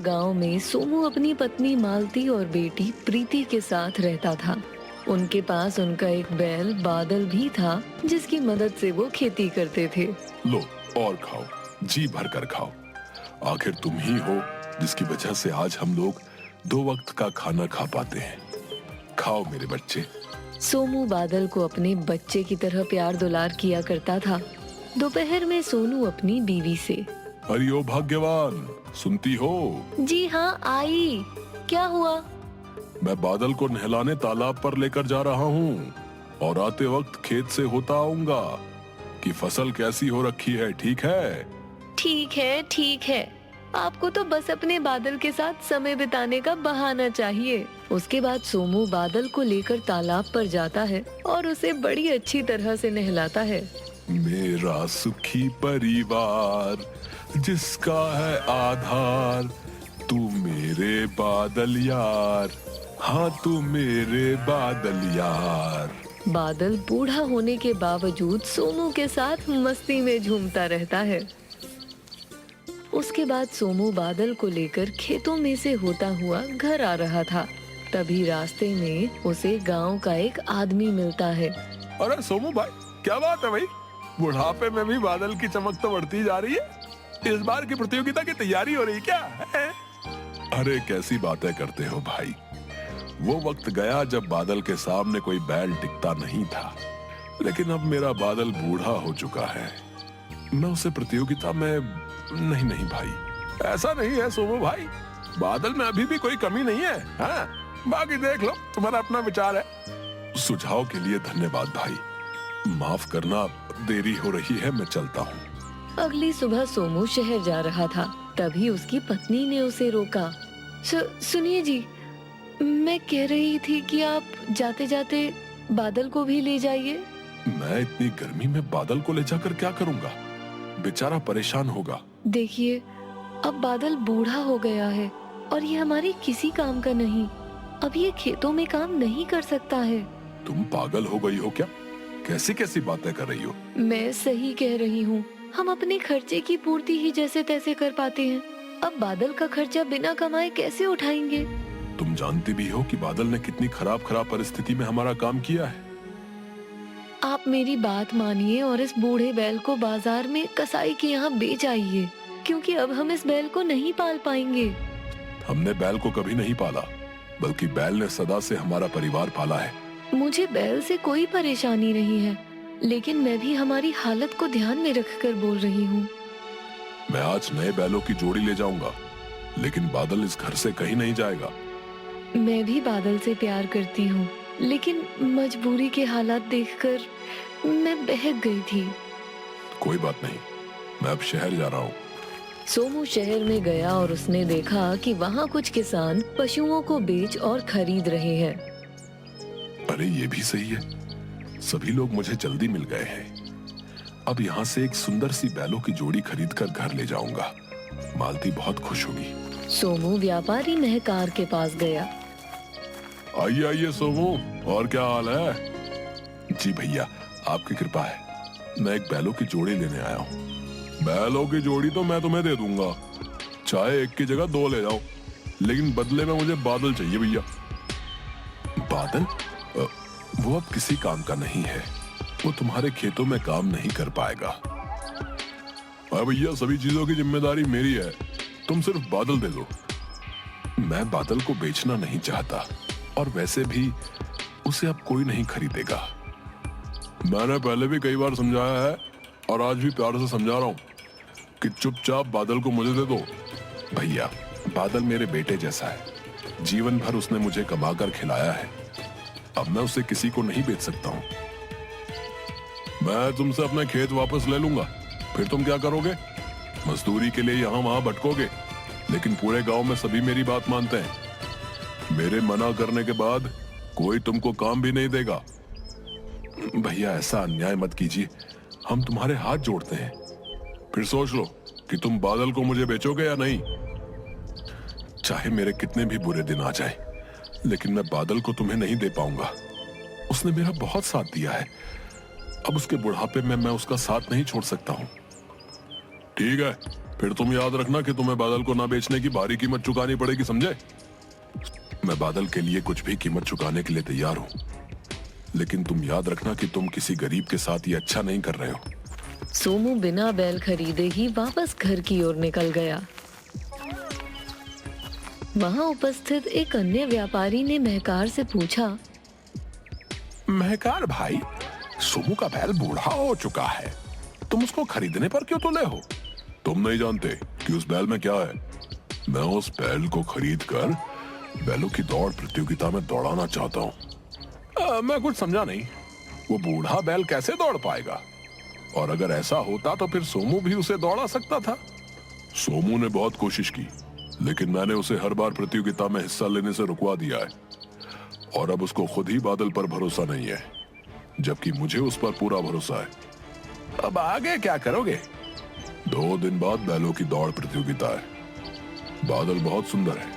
गांव में सोमू अपनी पत्नी मालती और बेटी प्रीति के साथ रहता था। उनके पास उनका एक बैल बादल भी था, जिसकी मदद से वो खेती करते थे। लो और खाओ, जी भर कर खाओ। आखिर तुम ही हो जिसकी वजह से आज हम लोग 2 वक्त का खाना खा पाते हैं। खाओ मेरे बच्चे। सोमू बादल को अपने बच्चे की तरह प्यार दुलार किया करता था। दोपहर में सोनू अपनी बीवी से, अरे ओ भाग्यवान, सुनती हो? जी हाँ आई। क्या हुआ? मैं बादल को नहलाने तालाब पर लेकर जा रहा हूँ और आते वक्त खेत से होता आऊंगा कि फसल कैसी हो रखी है। ठीक है? ठीक है, ठीक है। आपको तो बस अपने बादल के साथ समय बिताने का बहाना चाहिए। उसके बाद सोमू बादल को लेकर तालाब पर जाता है और उसे बड़ी अच्छी तरह से नहलाता है। मेरा सुखी परिवार जिसका है आधार, तू मेरे बादल यार, हाँ तू मेरे बादल यार। बादल बूढ़ा होने के बावजूद सोमू के साथ मस्ती में झूमता रहता है। उसके बाद सोमू बादल को लेकर खेतों में से होता हुआ घर आ रहा था। तभी रास्ते में उसे गांव का एक आदमी मिलता है। अरे सोमू भाई, क्या बात है भाई? बुढ़ापे में भी बादल की चमक तो बढ़ती जा रही है। इस बार की प्रतियोगिता की तैयारी हो रही क्या है? अरे कैसी बातें करते हो भाई। वो वक्त गया जब बादल के सामने कोई बैल टिकता नहीं था, लेकिन अब मेरा बादल बूढ़ा हो चुका है। मैं उसे प्रतियोगिता में नहीं भाई, ऐसा नहीं है सोमू भाई। बादल में अभी भी कोई कमी नहीं है। हाँ, बाकी देख लो, तुम्हारा अपना विचार है। सुझाव के लिए धन्यवाद भाई। माफ करना, देरी हो रही है, मैं चलता हूँ। अगली सुबह सोमू शहर जा रहा था। तभी उसकी पत्नी ने उसे रोका। सुनिए जी, मैं कह रही थी कि आप जाते जाते बादल को भी ले जाइए। मैं इतनी गर्मी में बादल को ले जाकर क्या करूँगा? बेचारा परेशान होगा। देखिए, अब बादल बूढ़ा हो गया है और ये हमारे किसी काम का नहीं। अब ये खेतों में काम नहीं कर सकता है। तुम पागल हो गई हो क्या? कैसी कैसी बातें कर रही हो? मैं सही कह रही हूँ। हम अपने खर्चे की पूर्ति ही जैसे तैसे कर पाते हैं। अब बादल का खर्चा बिना कमाए कैसे उठाएंगे? तुम जानती भी हो कि बादल ने कितनी खराब परिस्थिति में हमारा काम किया है। आप मेरी बात मानिए और इस बूढ़े बैल को बाजार में कसाई के यहाँ बेच आइए, क्योंकि अब हम इस बैल को नहीं पाल पाएंगे। हमने बैल को कभी नहीं पाला, बल्कि बैल ने सदा से हमारा परिवार पाला है। मुझे बैल से कोई परेशानी नहीं है, लेकिन मैं भी हमारी हालत को ध्यान में रखकर बोल रही हूँ। मैं आज नए बैलों की जोड़ी ले जाऊंगा, लेकिन बादल इस घर से कहीं नहीं जाएगा। मैं भी बादल से प्यार करती हूँ, लेकिन मजबूरी के हालात देखकर मैं बहक गई थी। कोई बात नहीं, मैं अब शहर जा रहा हूँ। सोमू शहर में गया और उसने देखा कि वहाँ कुछ किसान पशुओं को बेच और खरीद रहे हैं। अरे ये भी सही है, सभी लोग मुझे जल्दी मिल गए हैं। अब यहाँ से एक सुंदर सी बैलों की जोड़ी खरीद कर घर ले जाऊंगा। मालती बहुत खुश होगी। सोमू व्यापारी महकार के पास गया। आइए आइए सोमू, और क्या हाल है? जी भैया, आपकी कृपा है। मैं एक बैलों की जोड़ी लेने आया हूँ। बैलों की जोड़ी तो मैं तुम्हें दे दूंगा, चाहे एक की जगह 2 ले जाओ, लेकिन बदले में मुझे बादल चाहिए भैया। बादल? वो अब किसी काम का नहीं है। वो तुम्हारे खेतों में काम नहीं कर पाएगा। अरे भैया, सभी चीजों की जिम्मेदारी मेरी है, तुम सिर्फ बादल दे दो। मैं बादल को बेचना नहीं चाहता, और वैसे भी उसे अब कोई नहीं खरीदेगा। मैंने पहले भी कई बार समझाया है और आज भी प्यार से समझा रहा हूँ कि चुपचाप बादल को मुझे दे दो। भैया, बादल मेरे बेटे जैसा है। जीवन भर उसने मुझे कमाकर खिलाया है। अब मैं उसे किसी को नहीं बेच सकता हूँ। मैं तुमसे अपने खेत वापस ले लूंगा, फिर तुम क्या करोगे? मजदूरी के लिए यहाँ वहां भटकोगे, लेकिन पूरे गांव में सभी मेरी बात मानते हैं। मेरे मना करने के बाद कोई तुमको काम भी नहीं देगा। भैया, ऐसा अन्याय मत कीजिए, हम तुम्हारे हाथ जोड़ते हैं। फिर सोच लो कि तुम बादल को मुझे बेचोगे या नहीं। चाहे मेरे कितने भी बुरे दिन आ जाए, लेकिन मैं बादल को तुम्हें नहीं दे पाऊंगा। उसने मेरा बहुत साथ दिया है। अब उसके बुढ़ापे में मैं उसका साथ नहीं छोड़ सकता हूँ। ठीक है, फिर तुम याद रखना कि तुम्हें बादल को ना बेचने की भारी कीमत चुकानी पड़ेगी, समझे? मैं बादल के लिए कुछ भी कीमत चुकाने के लिए तैयार हूँ, लेकिन तुम याद रखना कि तुम किसी गरीब के साथ ये अच्छा नहीं कर रहे हो। सोमू बिना बैल खरीदे ही वापस घर की ओर निकल गया। वहां उपस्थित एक अन्य व्यापारी ने महकार से पूछा, महकार भाई, सोमू का बैल बूढ़ा हो चुका है, तुम उसको खरीदने पर क्यों तुले हो? तुम नहीं जानते कि उस बैल में क्या है? मैं उस बैल को खरीद कर बैलों की दौड़ प्रतियोगिता में दौड़ाना चाहता हूँ। मैं कुछ समझा नहीं। वो बूढ़ा बैल कैसे दौड़ पाएगा? और अगर ऐसा होता तो फिर सोमू भी उसे दौड़ा सकता था। सोमू ने बहुत कोशिश की, लेकिन मैंने उसे हर बार प्रतियोगिता में हिस्सा लेने से रुकवा दिया है, और अब उसको खुद ही बादल पर भरोसा नहीं है, जबकि मुझे उस पर पूरा भरोसा है। अब आगे क्या करोगे? 2 दिन बाद बैलों की दौड़ प्रतियोगिता है। बादल बहुत सुंदर है,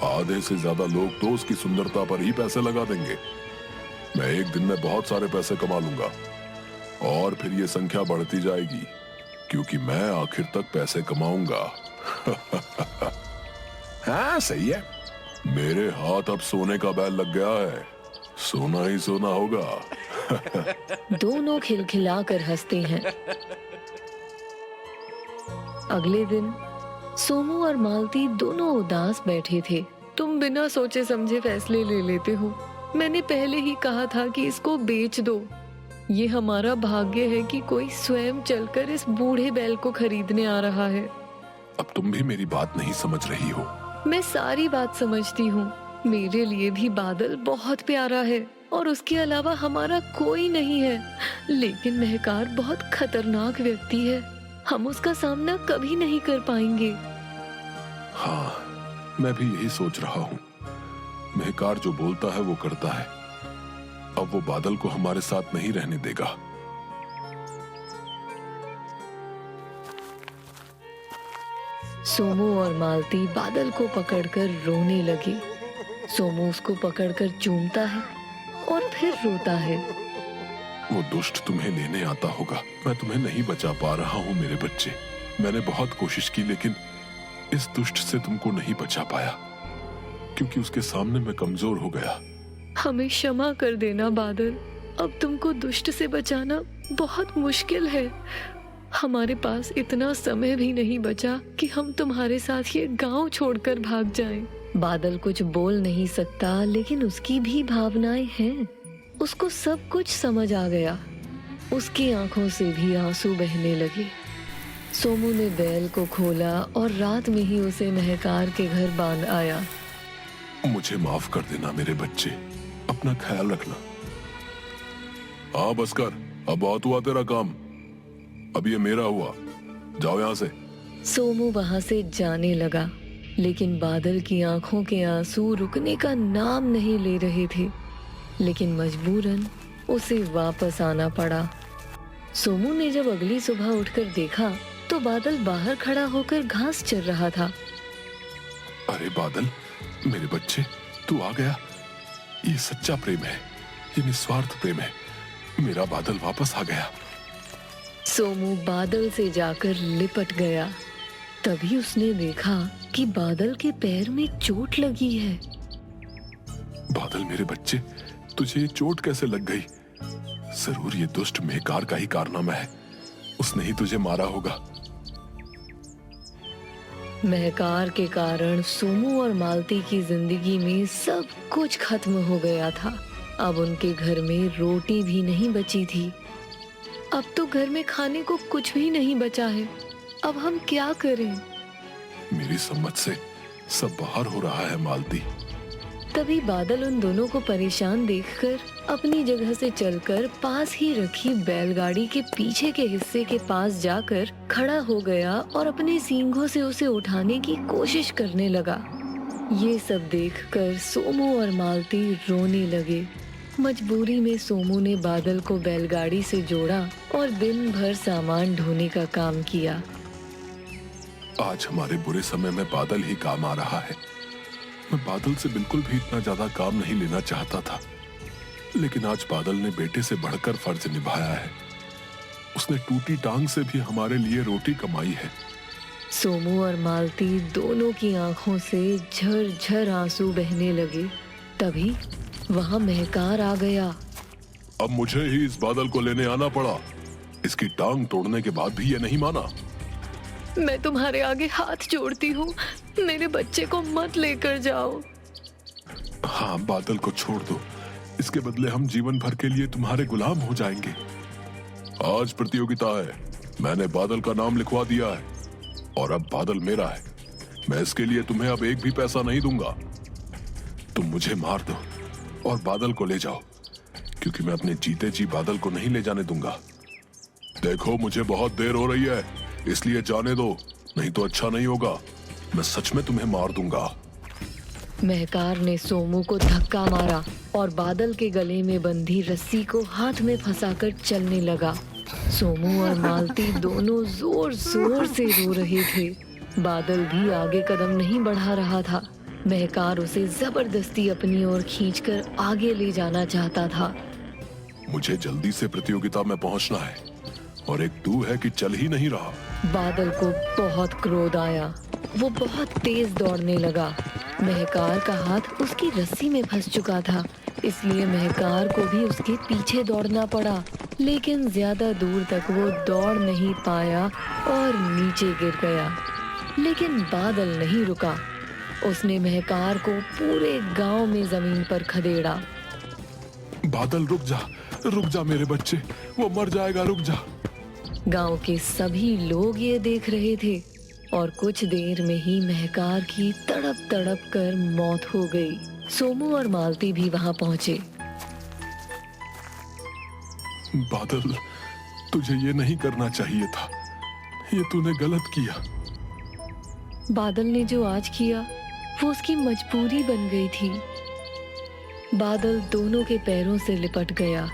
आधे से ज्यादा लोग तो उसकी सुंदरता पर ही पैसे लगा देंगे। मैं एक दिन में बहुत सारे पैसे कमा लूंगा, और फिर ये संख्या बढ़ती जाएगी, क्योंकि मैं आखिर तक पैसे कमाऊंगा। हाँ सही है, मेरे हाथ अब सोने का बैल लग गया है, सोना ही सोना होगा। दोनों खिलखिलाकर हंसते हैं। अगले दिन सोमू और मालती दोनों उदास बैठे थे। तुम बिना सोचे समझे फैसले ले लेते हो। मैंने पहले ही कहा था कि इसको बेच दो। ये हमारा भाग्य है कि कोई स्वयं चलकर इस बूढ़े बैल को खरीदने आ रहा है। अब तुम भी मेरी बात नहीं समझ रही हो। मैं सारी बात समझती हूँ। मेरे लिए भी बादल बहुत प्यारा है, और उसके अलावा हमारा कोई नहीं है। लेकिन महकार बहुत खतरनाक व्यक्ति है, हम उसका सामना कभी नहीं कर पाएंगे। हाँ, मैं भी यही सोच रहा हूँ। महकार जो बोलता है वो करता है। अब वो बादल को हमारे साथ नहीं रहने देगा। सोमू और मालती बादल को पकड़कर रोने लगे। सोमू उसको पकड़कर चूमता है और फिर रोता है। वो दुष्ट तुम्हें लेने आता होगा। मैं तुम्हें नहीं बचा पा रहा हूँ मेरे बच्चे। मैंने बहुत कोशिश की, लेकिन इस दुष्ट से तुमको नहीं बचा पाया, क्योंकि उसके सामने मैं कमजोर हो गया। हमें क्षमा कर देना बादल। अब तुमको दुष्ट से बचाना बहुत मुश्किल है। हमारे पास इतना समय भी नहीं बचा कि हम तुम्हारे साथ ये गांव छोड़कर भाग जाएं। बादल कुछ बोल नहीं सकता, लेकिन उसकी भी भावनाएं हैं। उसको सब कुछ समझ आ गया। उसकी आंखों से भी आंसू बहने लगे। सोमू ने बैल को खोला और रात में ही उसे महकार के घर बांध आया। मुझे माफ कर देना मेरे बच्चे, अपना ख्याल रखना। हाँ बस कर, अब बहुत हुआ तेरा काम, अब ये मेरा हुआ, जाओ यहाँ से। सोमू वहां से जाने लगा, लेकिन बादल की आंखों के आंसू रुकने का नाम नहीं ले रहे थे। लेकिन मजबूरन उसे वापस आना पड़ा। सोमू ने जब अगली सुबह उठकर देखा तो बादल बाहर खड़ा होकर घास चर रहा था। अरे बादल, मेरे बच्चे, तू आ गया। ये सच्चा प्रेम है, ये निस्वार्थ प्रेम है। मेरा बादल वापस आ गया। सोमू बादल से जाकर लिपट गया। तभी उसने देखा कि बादल के पैर में चोट लगी है। बादल मेरे बच्चे, तुझे ये चोट कैसे लग गई? जरूर ये दुष्ट महकार का ही कारनामा है। उसने ही तुझे मारा होगा। महकार के कारण सोमू और मालती की जिंदगी में सब कुछ खत्म हो गया था। अब उनके घर में रोटी भी नहीं बची थी। अब तो घर में खाने को कुछ भी नहीं बचा है। अब हम क्या करें? मेरी समझ से सब बाहर हो रहा है मालती। तभी बादल उन दोनों को परेशान देखकर अपनी जगह से चलकर पास ही रखी बैलगाड़ी के पीछे के हिस्से के पास जाकर खड़ा हो गया और अपने सींगों से उसे उठाने की कोशिश करने लगा। ये सब देखकर सोमू और मालती रोने लगे। मजबूरी में सोमू ने बादल को बैलगाड़ी से जोड़ा और दिन भर सामान ढोने का काम किया। आज हमारे बुरे समय में बादल ही काम आ रहा है। मैं बादल से बिल्कुल भी इतना ज्यादा काम नहीं लेना चाहता था, लेकिन आज बादल ने बेटे से बढ़कर फर्ज निभाया है। उसने टूटी टांग से भी हमारे लिए रोटी कमाई है। सोमू और मालती दोनों की आंखों से झरझर आंसू बहने लगे। तभी वहां महकार आ गया। अब मुझे ही इस बादल को लेने आना पड़ा। इसकी टांग तोड़ने के बाद भी ये नहीं माना। मैं तुम्हारे आगे हाथ जोड़ती हूँ, मेरे बच्चे को मत लेकर जाओ। हाँ, बादल को छोड़ दो। इसके बदले हम जीवन भर के लिए तुम्हारे गुलाम हो जाएंगे। आज प्रतियोगिता है, मैंने बादल का नाम लिखवा दिया है और अब बादल मेरा है। मैं इसके लिए तुम्हें अब एक भी पैसा नहीं दूंगा। तुम मुझे मार दो और बादल को ले जाओ, क्योंकि मैं अपने जीते जी बादल को नहीं ले जाने दूंगा। देखो, मुझे बहुत देर हो रही है, इसलिए जाने दो, नहीं तो अच्छा नहीं होगा। मैं सच में तुम्हें मार दूंगा। महकार ने सोमू को धक्का मारा और बादल के गले में बंधी रस्सी को हाथ में फंसाकर चलने लगा। सोमू और मालती दोनों जोर जोर से रो रहे थे। बादल भी आगे कदम नहीं बढ़ा रहा था। महकार उसे जबरदस्ती अपनी ओर खींचकर आगे ले जाना चाहता था। मुझे जल्दी से प्रतियोगिता में पहुंचना है और एक तू है कि चल ही नहीं रहा। बादल को बहुत क्रोध आया। वो बहुत तेज दौड़ने लगा। महकार का हाथ उसकी रस्सी में फंस चुका था, इसलिए महकार को भी उसके पीछे दौड़ना पड़ा। लेकिन ज्यादा दूर तक वो दौड़ नहीं पाया और नीचे गिर गया। लेकिन बादल नहीं रुका। उसने महकार को पूरे गांव में जमीन पर खदेड़ा। बादल, रुक जा मेरे बच्चे, वो मर जाएगा, रुक जा। गांव के सभी लोग ये देख रहे थे और कुछ देर में ही महकार की तड़प तड़प कर मौत हो गई। सोमू और मालती भी वहां पहुंचे। बादल, तुझे ये नहीं करना चाहिए था, ये तूने गलत किया। बादल ने जो आज किया वो उसकी मजबूरी बन गई थी। बादल दोनों के पैरों से लिपट गया।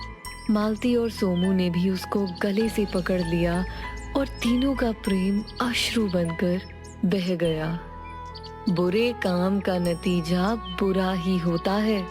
मालती और सोमू ने भी उसको गले से पकड़ लिया और तीनों का प्रेम अश्रु बनकर बह गया। बुरे काम का नतीजा बुरा ही होता है।